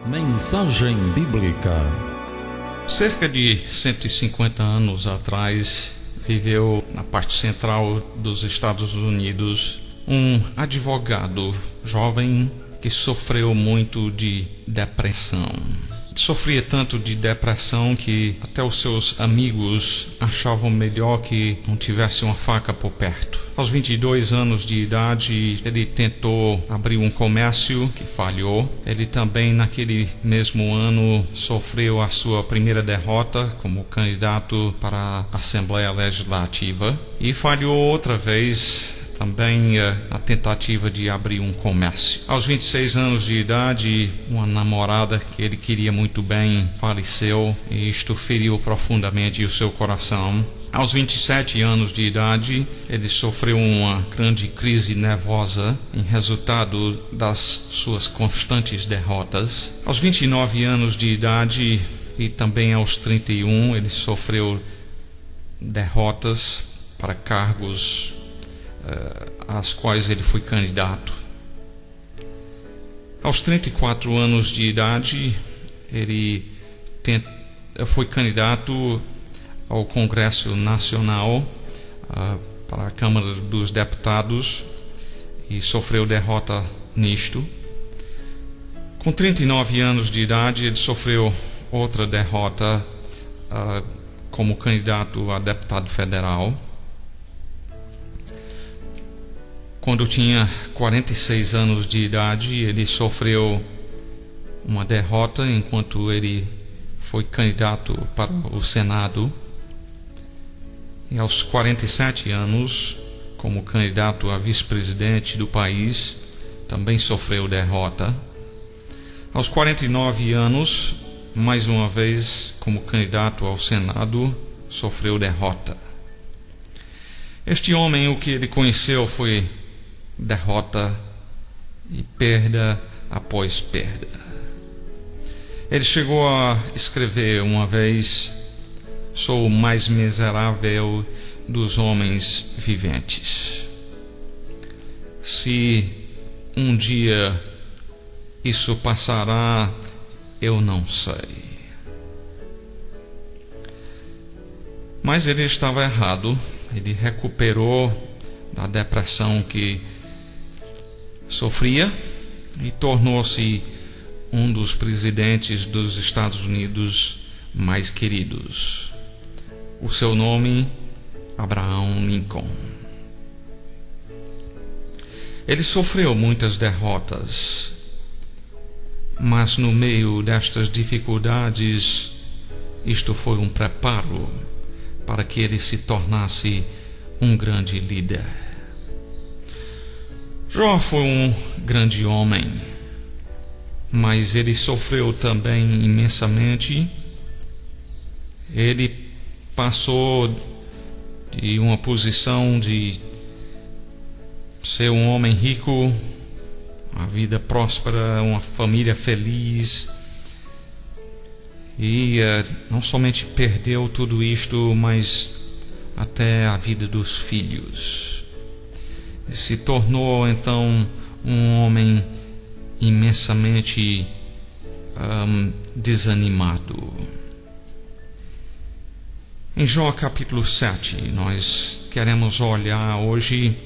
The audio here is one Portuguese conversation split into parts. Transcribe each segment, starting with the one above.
Mensagem Bíblica. Cerca de 150 anos atrás, viveu na parte central dos Estados Unidos um advogado jovem que sofreu muito de depressão. Sofria tanto de depressão que até os seus amigos achavam melhor que não tivesse uma faca por perto. Aos 22 anos de idade, ele tentou abrir um comércio que falhou. Ele também, naquele mesmo ano, sofreu a sua primeira derrota como candidato para a Assembleia Legislativa e falhou outra vez também a tentativa de abrir um comércio. Aos 26 anos de idade, uma namorada que ele queria muito bem faleceu e isto feriu profundamente o seu coração. Aos 27 anos de idade, ele sofreu uma grande crise nervosa em resultado das suas constantes derrotas. Aos 29 anos de idade e também aos 31, ele sofreu derrotas para cargos às quais ele foi candidato. Aos 34 anos de idade, ele foi candidato ao Congresso Nacional, para a Câmara dos Deputados, e sofreu derrota nisto. Com 39 anos de idade, ele sofreu outra derrota como candidato a deputado federal. Quando tinha 46 anos de idade, ele sofreu uma derrota enquanto ele foi candidato para o Senado. E aos 47 anos, como candidato a vice-presidente do país, também sofreu derrota. Aos 49 anos, mais uma vez, como candidato ao Senado, sofreu derrota. Este homem, o que ele conheceu foi derrota e perda após perda. Ele chegou a escrever uma vez: sou o mais miserável dos homens viventes. Se um dia isso passará, eu não sei. Mas ele estava errado. Ele recuperou da depressão que sofria e tornou-se um dos presidentes dos Estados Unidos mais queridos. O seu nome, Abraham Lincoln. Ele sofreu muitas derrotas, mas no meio destas dificuldades, isto foi um preparo para que ele se tornasse um grande líder. Jó foi um grande homem, mas ele sofreu também imensamente. Ele passou de uma posição de ser um homem rico, uma vida próspera, uma família feliz, e não somente perdeu tudo isto, mas até a vida dos filhos. Se tornou então um homem imensamente desanimado. Em Jó capítulo 7, nós queremos olhar hoje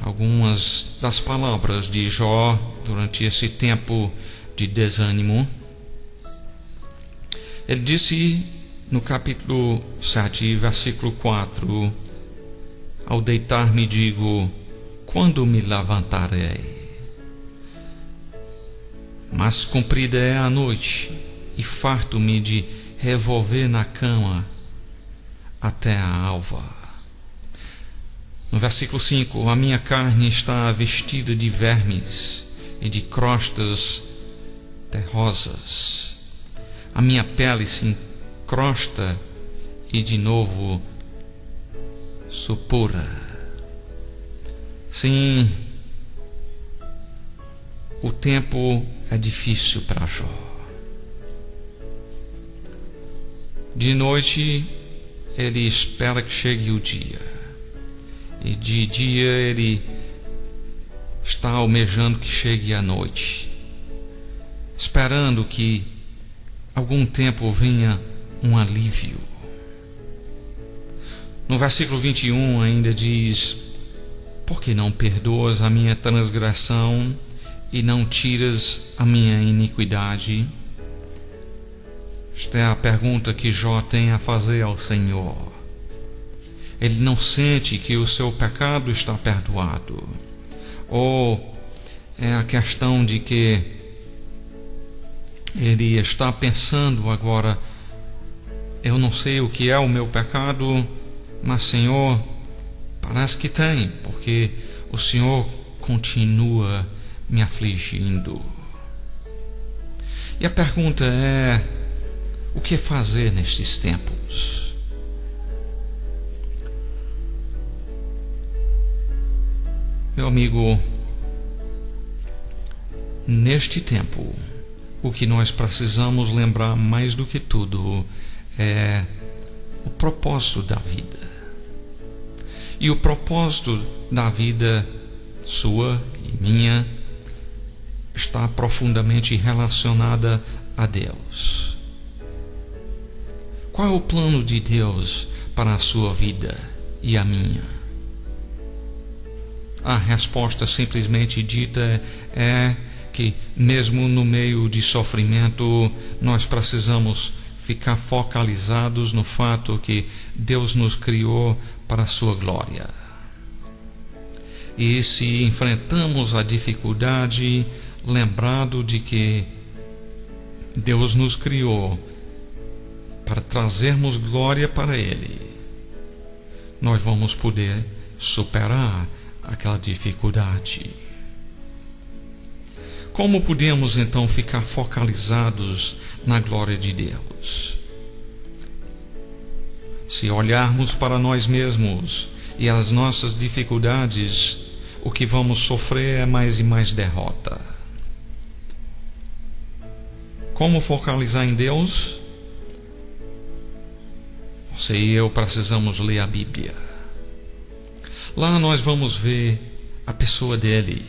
algumas das palavras de Jó durante esse tempo de desânimo. Ele disse no capítulo 7, versículo 4: ao deitar-me digo, quando me levantarei? Mas comprida é a noite, e farto-me de revolver na cama até a alva. No versículo 5, a minha carne está vestida de vermes e de crostas terrosas. A minha pele se encrosta e de novo supura. Sim, o tempo é difícil para Jó. De noite ele espera que chegue o dia, e de dia ele está almejando que chegue a noite. esperando que algum tempo venha um alívio. No versículo 21 ainda diz: por que não perdoas a minha transgressão e não tiras a minha iniquidade? Esta é a pergunta que Jó tem a fazer ao Senhor. Ele não sente que o seu pecado está perdoado. Ou é a questão de que ele está pensando agora: eu não sei o que é o meu pecado, mas Senhor, parece que tem, porque o Senhor continua me afligindo. E a pergunta é: o que fazer nestes tempos? Meu amigo, neste tempo, o que nós precisamos lembrar mais do que tudo é o propósito da vida. E o propósito da vida sua e minha está profundamente relacionada a Deus. Qual é o plano de Deus para a sua vida e a minha? A resposta simplesmente dita é que, mesmo no meio de sofrimento, nós precisamos ficar focalizados no fato que Deus nos criou para a sua glória. E se enfrentamos a dificuldade, lembrado de que Deus nos criou para trazermos glória para Ele, nós vamos poder superar aquela dificuldade. Como podemos então ficar focalizados na glória de Deus? Se olharmos para nós mesmos e as nossas dificuldades, o que vamos sofrer é mais e mais derrota. Como focalizar em Deus? Você e eu precisamos ler a Bíblia. Lá nós vamos ver a pessoa dele.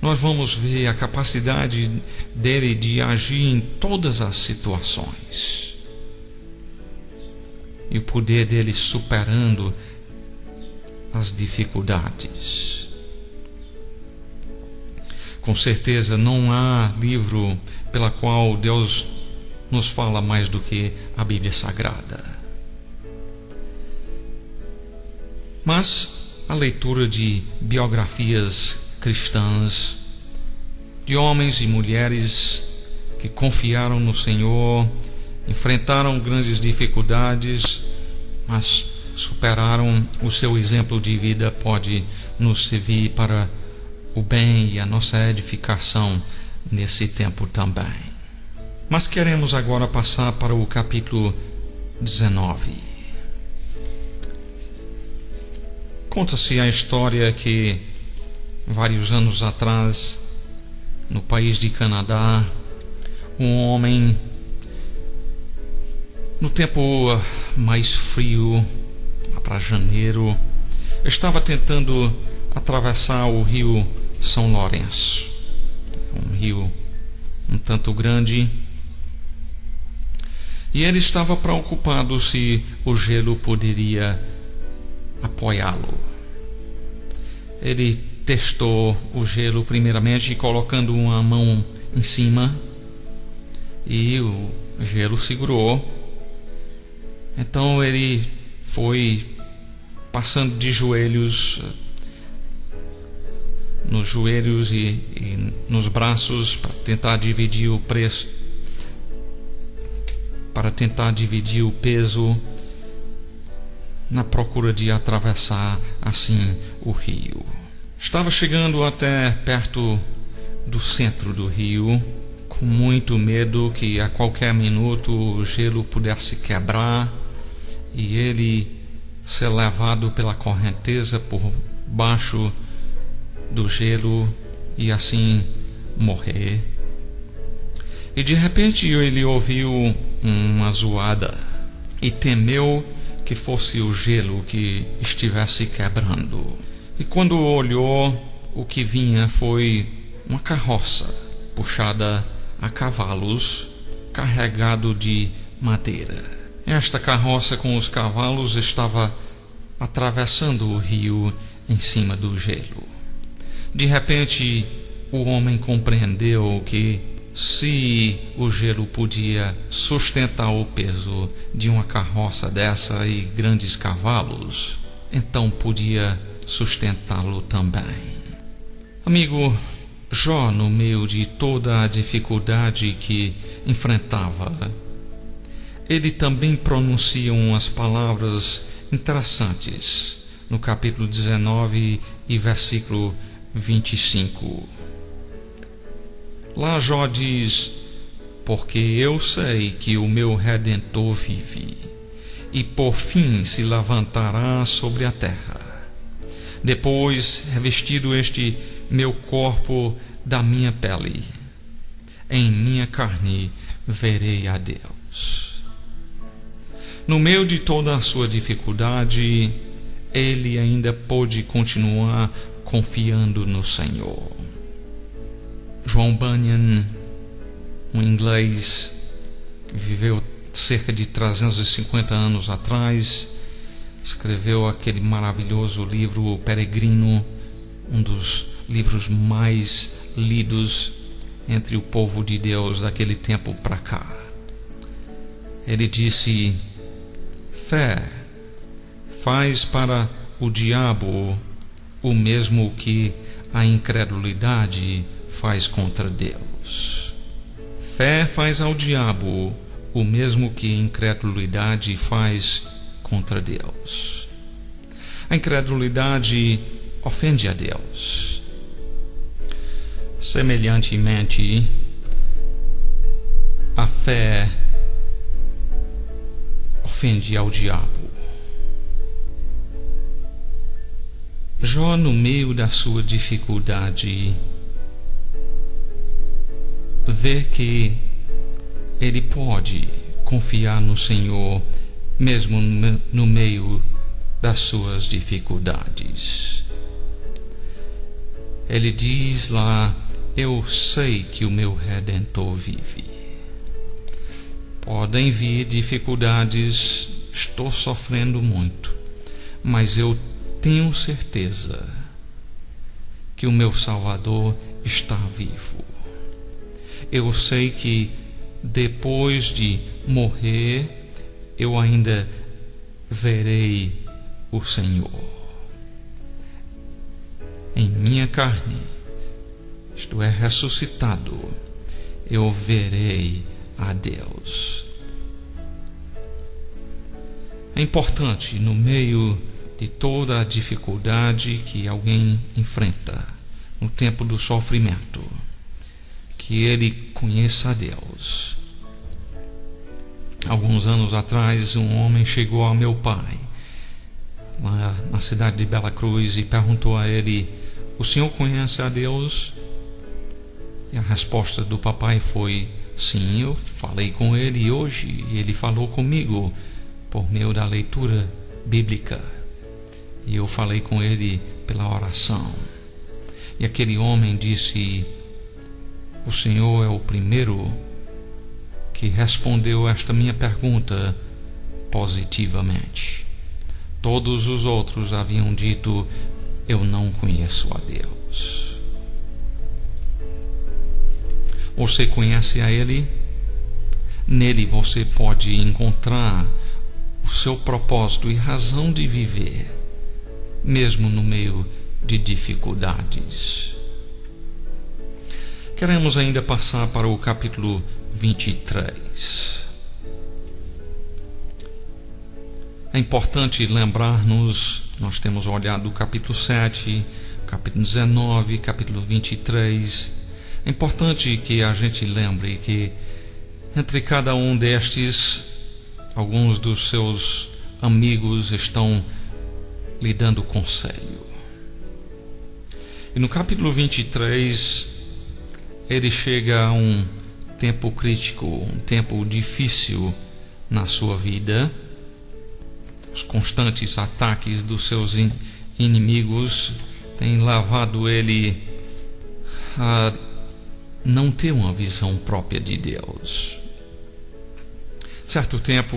Nós vamos ver a capacidade dele de agir em todas as situações. E o poder dele superando as dificuldades. Com certeza não há livro pela qual Deus nos fala mais do que a Bíblia Sagrada. Mas a leitura de biografias cristãs, de homens e mulheres que confiaram no Senhor, enfrentaram grandes dificuldades, mas superaram, o seu exemplo de vida pode nos servir para o bem e a nossa edificação nesse tempo também. Mas queremos agora passar para o capítulo 19. Conta-se a história que, vários anos atrás, no país de Canadá, um homem, no tempo mais frio, lá para janeiro, estava tentando atravessar o rio São Lourenço, um rio um tanto grande, e ele estava preocupado se o gelo poderia apoiá-lo. Ele testou o gelo primeiramente colocando uma mão em cima, e o gelo segurou. Então ele foi passando de joelhos, nos joelhos e nos braços, para tentar dividir o peso, na procura de atravessar assim o rio. Estava chegando até perto do centro do rio, com muito medo que a qualquer minuto o gelo pudesse quebrar e ele ser levado pela correnteza por baixo do gelo e assim morrer. E de repente ele ouviu uma zoada e temeu que fosse o gelo que estivesse quebrando. E quando olhou, o que vinha foi uma carroça puxada a cavalos, carregado de madeira. Esta carroça com os cavalos estava atravessando o rio em cima do gelo. De repente, o homem compreendeu que se o gelo podia sustentar o peso de uma carroça dessa e grandes cavalos, então podia sustentá-lo também. Amigo, Jó, no meio de toda a dificuldade que enfrentava, ele também pronuncia umas palavras interessantes no capítulo 19 e versículo 25. Lá Jó diz: porque eu sei que o meu Redentor vive, e por fim se levantará sobre a terra. Depois, revestido este meu corpo da minha pele, em minha carne verei a Deus. No meio de toda a sua dificuldade, ele ainda pôde continuar confiando no Senhor. John Bunyan, um inglês que viveu cerca de 350 anos atrás, escreveu aquele maravilhoso livro O Peregrino, um dos livros mais lidos entre o povo de Deus daquele tempo para cá. Ele disse: fé faz para o diabo o mesmo que a incredulidade faz contra Deus. Fé faz ao diabo o mesmo que a incredulidade faz contra Deus. A incredulidade ofende a Deus. Semelhantemente, a fé ofende ao diabo. Jó, no meio da sua dificuldade, vê que ele pode confiar no Senhor mesmo no meio das suas dificuldades. Ele diz lá: eu sei que o meu Redentor vive. Podem vir dificuldades, estou sofrendo muito, mas eu tenho certeza que o meu Salvador está vivo. Eu sei que depois de morrer, eu ainda verei o Senhor. Em minha carne, isto é, ressuscitado, eu verei a Deus. É importante, no meio de toda a dificuldade que alguém enfrenta no tempo do sofrimento, que ele conheça a Deus. Alguns anos atrás, um homem chegou ao meu pai, lá na cidade de Bela Cruz, e perguntou a ele: o senhor conhece a Deus? E a resposta do papai foi: sim, eu falei com ele hoje, e ele falou comigo por meio da leitura bíblica, e eu falei com ele pela oração. E aquele homem disse: o Senhor é o primeiro que respondeu esta minha pergunta positivamente. Todos os outros haviam dito: eu não conheço a Deus. Você conhece a Ele? Nele você pode encontrar o seu propósito e razão de viver, mesmo no meio de dificuldades. Queremos ainda passar para o capítulo 23. É importante lembrar-nos, nós temos olhado o capítulo 7, capítulo 19, capítulo 23. É importante que a gente lembre que entre cada um destes, alguns dos seus amigos estão lhe dando conselho. E no capítulo 23, ele chega a um tempo crítico, um tempo difícil na sua vida. Os constantes ataques dos seus inimigos têm levado ele a não ter uma visão própria de Deus. Certo tempo,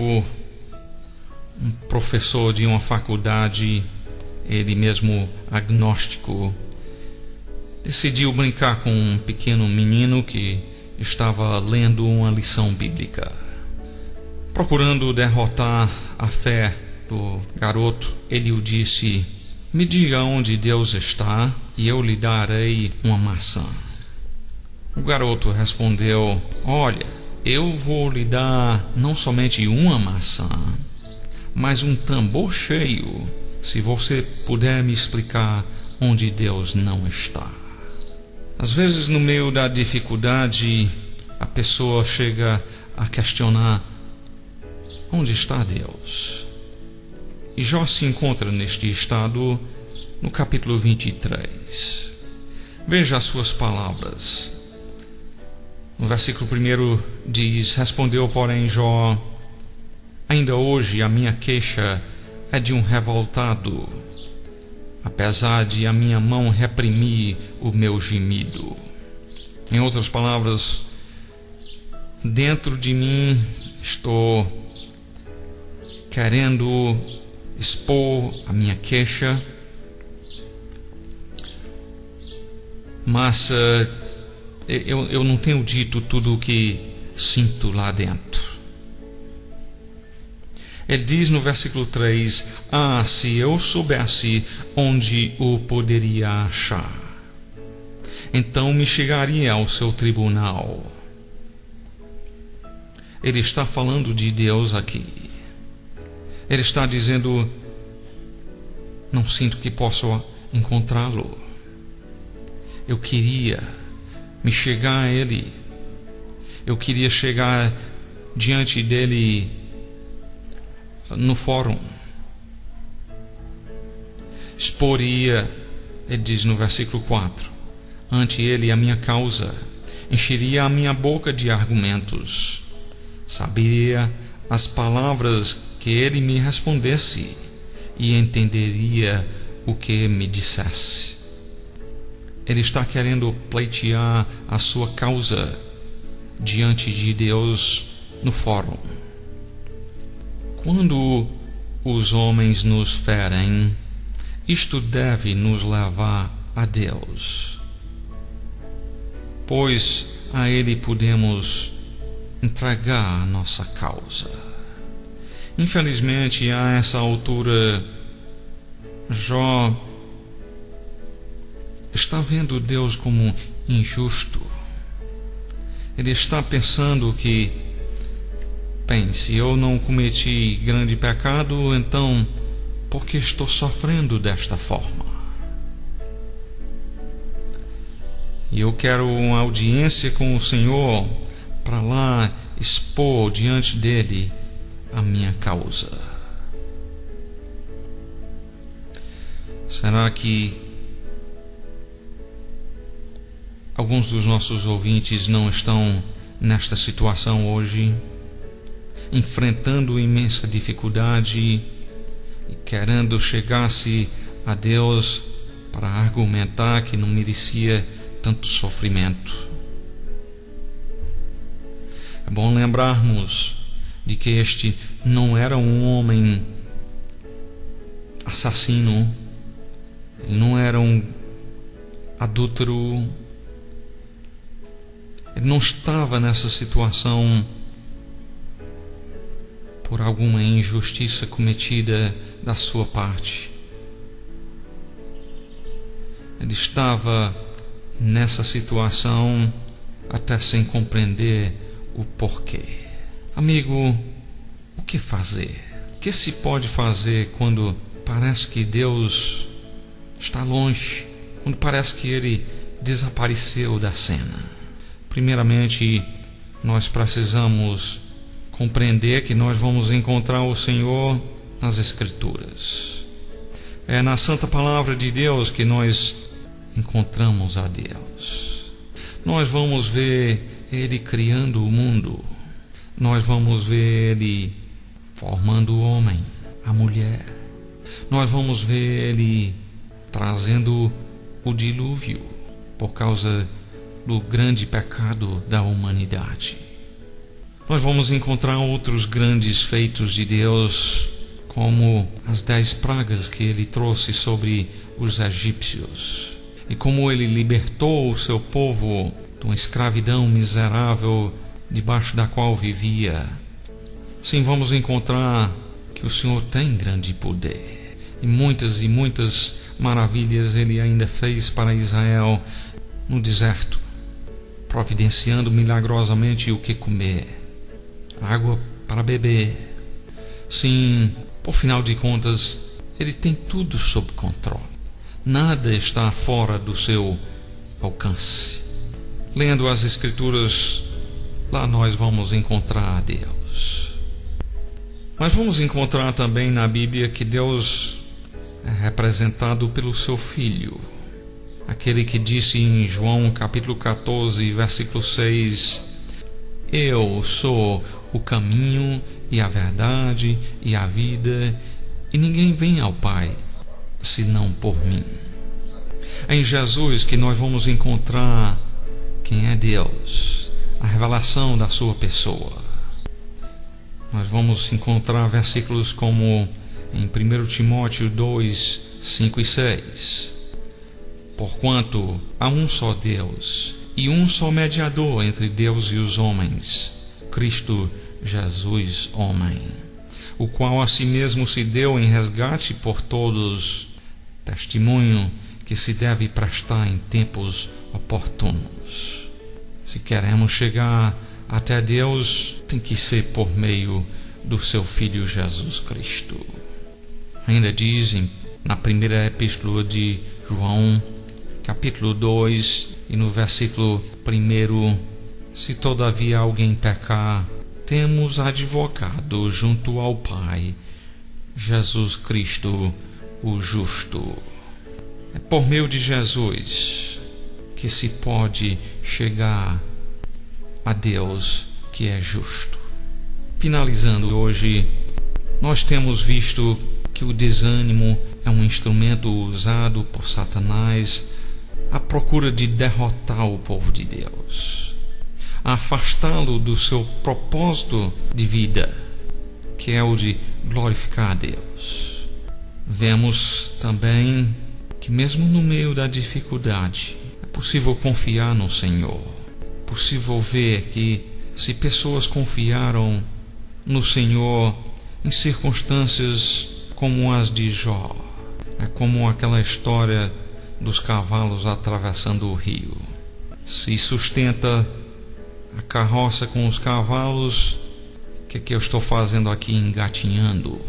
um professor de uma faculdade, ele mesmo agnóstico, decidiu brincar com um pequeno menino que estava lendo uma lição bíblica. Procurando derrotar a fé do garoto, ele o disse: "Me diga onde Deus está e eu lhe darei uma maçã." O garoto respondeu: "Olha, eu vou lhe dar não somente uma maçã, mas um tambor cheio, se você puder me explicar onde Deus não está." Às vezes, no meio da dificuldade, a pessoa chega a questionar: onde está Deus? E Jó se encontra neste estado no capítulo 23. Veja as suas palavras. No versículo 1 diz: "Respondeu, porém, Jó: ainda hoje a minha queixa é de um revoltado, apesar de a minha mão reprimir o meu gemido." Em outras palavras, dentro de mim estou querendo expor a minha queixa, mas eu não tenho dito tudo o que sinto lá dentro. Ele diz no versículo 3: se eu soubesse onde o poderia achar, então me chegaria ao seu tribunal. Ele está falando de Deus aqui. Ele está dizendo: não sinto que posso encontrá-lo. Eu queria me chegar a Ele. Eu queria chegar diante dele no fórum. Exporia, ele diz no versículo 4, ante ele a minha causa, encheria a minha boca de argumentos, saberia as palavras que ele me respondesse e entenderia o que me dissesse. Ele está querendo pleitear a sua causa diante de Deus no fórum. Quando os homens nos ferem, isto deve nos levar a Deus, pois a Ele podemos entregar a nossa causa. Infelizmente, a essa altura, Jó está vendo Deus como injusto. Ele está pensando que, bem, se eu não cometi grande pecado, então por que estou sofrendo desta forma? E eu quero uma audiência com o Senhor para lá expor diante dele a minha causa. Será que alguns dos nossos ouvintes não estão nesta situação hoje, enfrentando imensa dificuldade e querendo chegar-se a Deus para argumentar que não merecia tanto sofrimento? É bom lembrarmos de que este não era um homem assassino, ele não era um adúltero, ele não estava nessa situação por alguma injustiça cometida da sua parte. Ele estava nessa situação até sem compreender o porquê. Amigo, o que fazer? O que se pode fazer quando parece que Deus está longe, quando parece que Ele desapareceu da cena? Primeiramente, nós precisamos compreender que nós vamos encontrar o Senhor nas Escrituras. É na Santa Palavra de Deus que nós encontramos a Deus. Nós vamos ver Ele criando o mundo. Nós vamos ver Ele formando o homem, a mulher. Nós vamos ver Ele trazendo o dilúvio por causa do grande pecado da humanidade. Nós vamos encontrar outros grandes feitos de Deus, como as 10 pragas que ele trouxe sobre os egípcios, e como ele libertou o seu povo de uma escravidão miserável debaixo da qual vivia. Sim, vamos encontrar que o Senhor tem grande poder, e muitas maravilhas ele ainda fez para Israel no deserto, providenciando milagrosamente o que comer, água para beber. Sim, por final de contas, ele tem tudo sob controle. Nada está fora do seu alcance. Lendo as Escrituras, lá nós vamos encontrar a Deus. Mas vamos encontrar também na Bíblia que Deus é representado pelo seu Filho. Aquele que disse em João capítulo 14, versículo 6: Eu sou o caminho e a verdade e a vida, e ninguém vem ao Pai senão por mim. É em Jesus que nós vamos encontrar quem é Deus, a revelação da sua pessoa. Nós vamos encontrar versículos como em 1 Timóteo 2, 5 e 6. Porquanto há um só Deus e um só mediador entre Deus e os homens, Cristo Jesus, homem, o qual a si mesmo se deu em resgate por todos, testemunho que se deve prestar em tempos oportunos. Se queremos chegar até Deus, tem que ser por meio do seu Filho Jesus Cristo. Ainda dizem na primeira epístola de João, capítulo 2, e no versículo 1: Se todavia alguém pecar, temos advogado junto ao Pai, Jesus Cristo, o justo. É por meio de Jesus que se pode chegar a Deus, que é justo. Finalizando hoje, nós temos visto que o desânimo é um instrumento usado por Satanás à procura de derrotar o povo de Deus, a afastá-lo do seu propósito de vida, que é o de glorificar a Deus. Vemos também que mesmo no meio da dificuldade é possível confiar no Senhor. É possível ver que se pessoas confiaram no Senhor em circunstâncias como as de Jó, é como aquela história dos cavalos atravessando o rio. Se sustenta a carroça com os cavalos, o que eu estou fazendo aqui engatinhando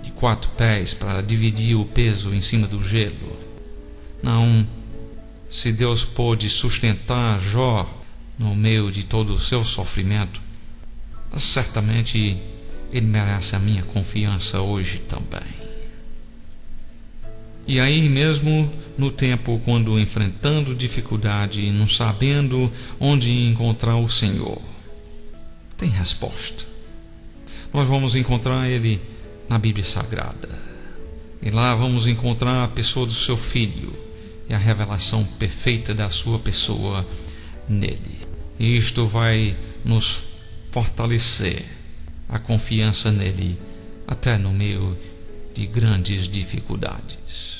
de 4 pés para dividir o peso em cima do gelo? Não, se Deus pôde sustentar Jó no meio de todo o seu sofrimento, certamente Ele merece a minha confiança hoje também. E aí mesmo no tempo quando enfrentando dificuldade, não sabendo onde encontrar o Senhor, tem resposta. Nós vamos encontrar Ele na Bíblia Sagrada. E lá vamos encontrar a pessoa do seu Filho e a revelação perfeita da sua pessoa nele. E isto vai nos fortalecer a confiança nele até no meio de grandes dificuldades.